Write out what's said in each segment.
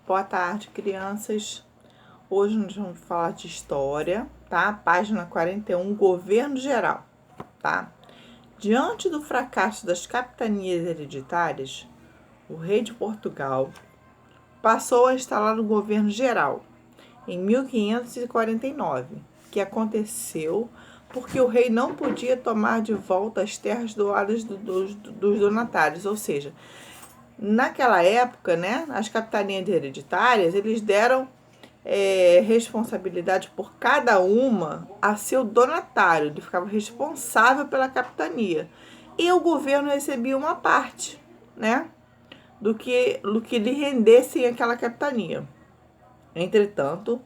Boa tarde, crianças. Hoje nós vamos falar de história, tá? Página 41, Governo Geral, tá? Diante do fracasso das capitanias hereditárias, o rei de Portugal passou a instalar o governo geral em 1549, que aconteceu porque o rei não podia tomar de volta as terras doadas dos donatários, ou seja, naquela época, né, as capitanias hereditárias, eles deram responsabilidade por cada uma a seu donatário. Ele ficava responsável pela capitania. E o governo recebia uma parte, né, do que lhe rendesse aquela capitania. Entretanto,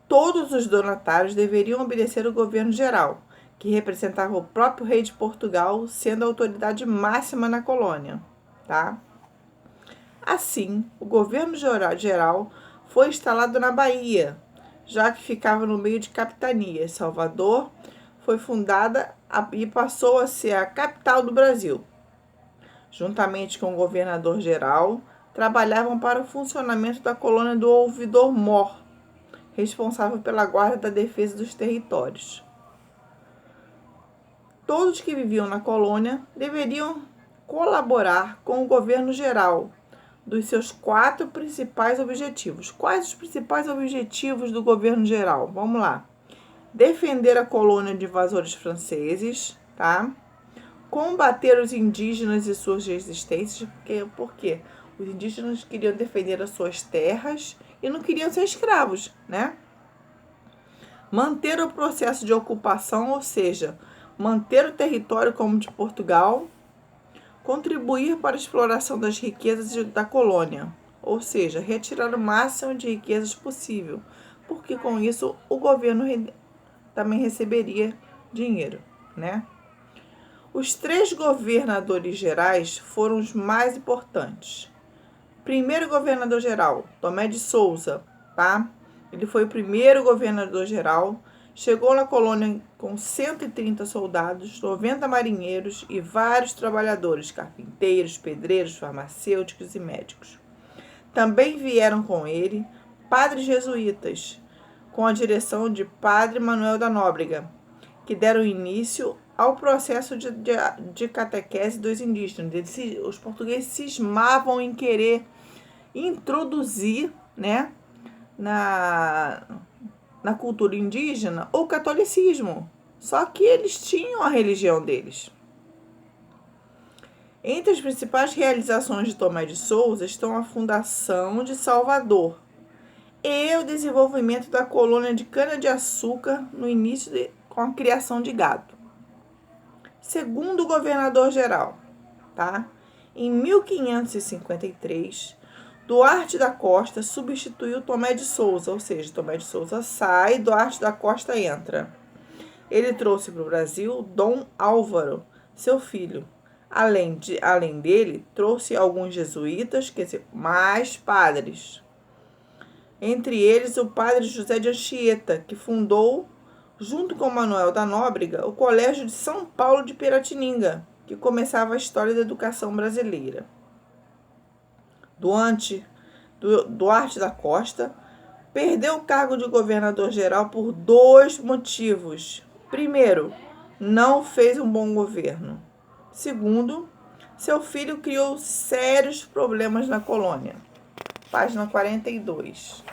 todos os donatários deveriam obedecer ao governo geral, que representava o próprio rei de Portugal, sendo a autoridade máxima na colônia, tá? Assim, o governo geral foi instalado na Bahia, já que ficava no meio de capitanias. Salvador foi fundada e passou a ser a capital do Brasil. Juntamente com o governador-geral, trabalhavam para o funcionamento da colônia do Ouvidor-Mor, responsável pela guarda da defesa dos territórios. Todos que viviam na colônia deveriam colaborar com o governo geral dos seus 4 principais objetivos. Quais os principais objetivos do governo geral? Vamos lá. Defender a colônia de invasores franceses, tá? Combater os indígenas e suas resistências, porque os indígenas queriam defender as suas terras e não queriam ser escravos, né? Manter o processo de ocupação, ou seja, manter o território como de Portugal. Contribuir para a exploração das riquezas da colônia, ou seja, retirar o máximo de riquezas possível, porque com isso o governo também receberia dinheiro, né? Os 3 governadores gerais foram os mais importantes. Primeiro governador geral, Tomé de Souza, tá? Ele foi o primeiro governador geral. Chegou na colônia com 130 soldados, 90 marinheiros e vários trabalhadores, carpinteiros, pedreiros, farmacêuticos e médicos. Também vieram com ele padres jesuítas, com a direção de Padre Manuel da Nóbrega, que deram início ao processo de catequese dos indígenas. Os portugueses cismavam em querer introduzir, né, na cultura indígena o catolicismo, só que eles tinham a religião deles. Entre as principais realizações de Tomé de Souza estão a fundação de Salvador e o desenvolvimento da colônia de cana-de-açúcar no início com a criação de gado. Segundo o governador-geral, tá? Em 1553, Duarte da Costa substituiu Tomé de Souza, ou seja, Tomé de Souza sai, Duarte da Costa entra. Ele trouxe para o Brasil Dom Álvaro, seu filho. Além dele, trouxe alguns jesuítas, quer dizer, mais padres. Entre eles, o padre José de Anchieta, que fundou, junto com Manuel da Nóbrega, o Colégio de São Paulo de Piratininga, que começava a história da educação brasileira. Duarte da Costa perdeu o cargo de governador-geral por 2 motivos. Primeiro, não fez um bom governo. Segundo, seu filho criou sérios problemas na colônia. Página 42.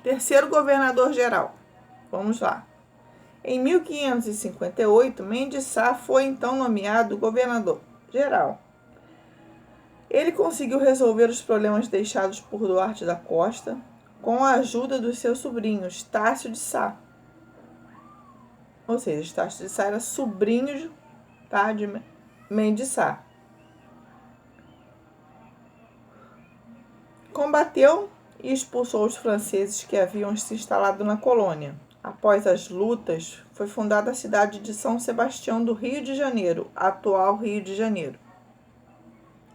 Terceiro governador-geral. Vamos lá. Em 1558, Mendes Sá foi então nomeado governador-geral. Ele conseguiu resolver os problemas deixados por Duarte da Costa com a ajuda dos seus sobrinhos, Estácio de Sá. Ou seja, Estácio de Sá era sobrinho, tá, de Mendes Sá. Combateu e expulsou os franceses que haviam se instalado na colônia. Após as lutas, foi fundada a cidade de São Sebastião do Rio de Janeiro, atual Rio de Janeiro.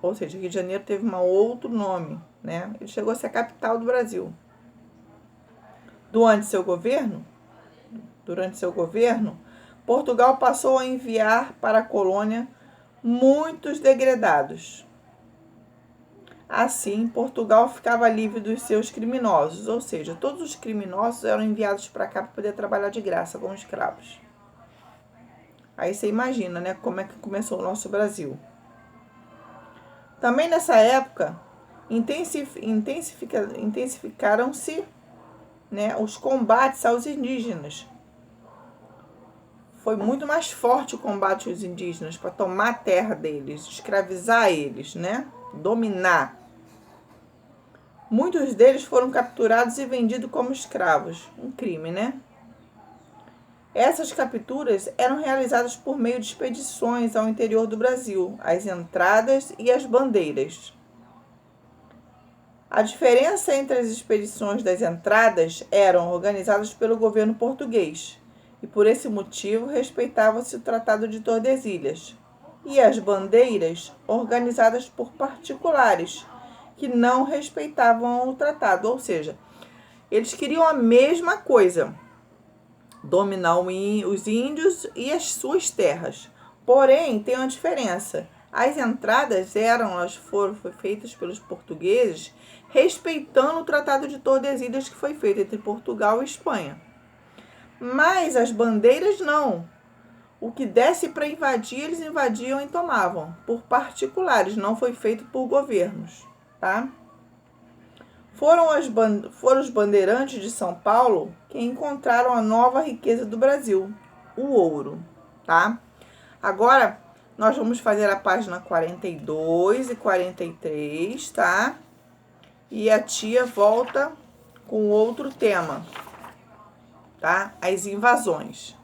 Ou seja, Rio de Janeiro teve um outro nome, né? Ele chegou a ser a capital do Brasil. Durante seu governo, Portugal passou a enviar para a colônia muitos degredados. Assim, Portugal ficava livre dos seus criminosos, ou seja, todos os criminosos eram enviados para cá para poder trabalhar de graça como escravos. Aí você imagina, né, como é que começou o nosso Brasil. Também nessa época, intensificaram-se, né, os combates aos indígenas. Foi muito mais forte o combate aos indígenas para tomar a terra deles, escravizar eles, né, dominar. Muitos deles foram capturados e vendidos como escravos. Um crime, né? Essas capturas eram realizadas por meio de expedições ao interior do Brasil, as entradas e as bandeiras. A diferença entre as expedições das entradas eram organizadas pelo governo português e, por esse motivo, respeitava-se o Tratado de Tordesilhas, e as bandeiras organizadas por particulares que não respeitavam o tratado, ou seja, eles queriam a mesma coisa, dominar os índios e as suas terras. Porém, tem uma diferença. As entradas foram feitas pelos portugueses respeitando o Tratado de Tordesilhas que foi feito entre Portugal e Espanha. Mas as bandeiras não. O que desse para invadir, eles invadiam e tomavam, por particulares, não foi feito por governos, tá? Foram os bandeirantes de São Paulo que encontraram a nova riqueza do Brasil, o ouro, tá? Agora, nós vamos fazer a página 42 e 43, tá? E a tia volta com outro tema, tá? As invasões.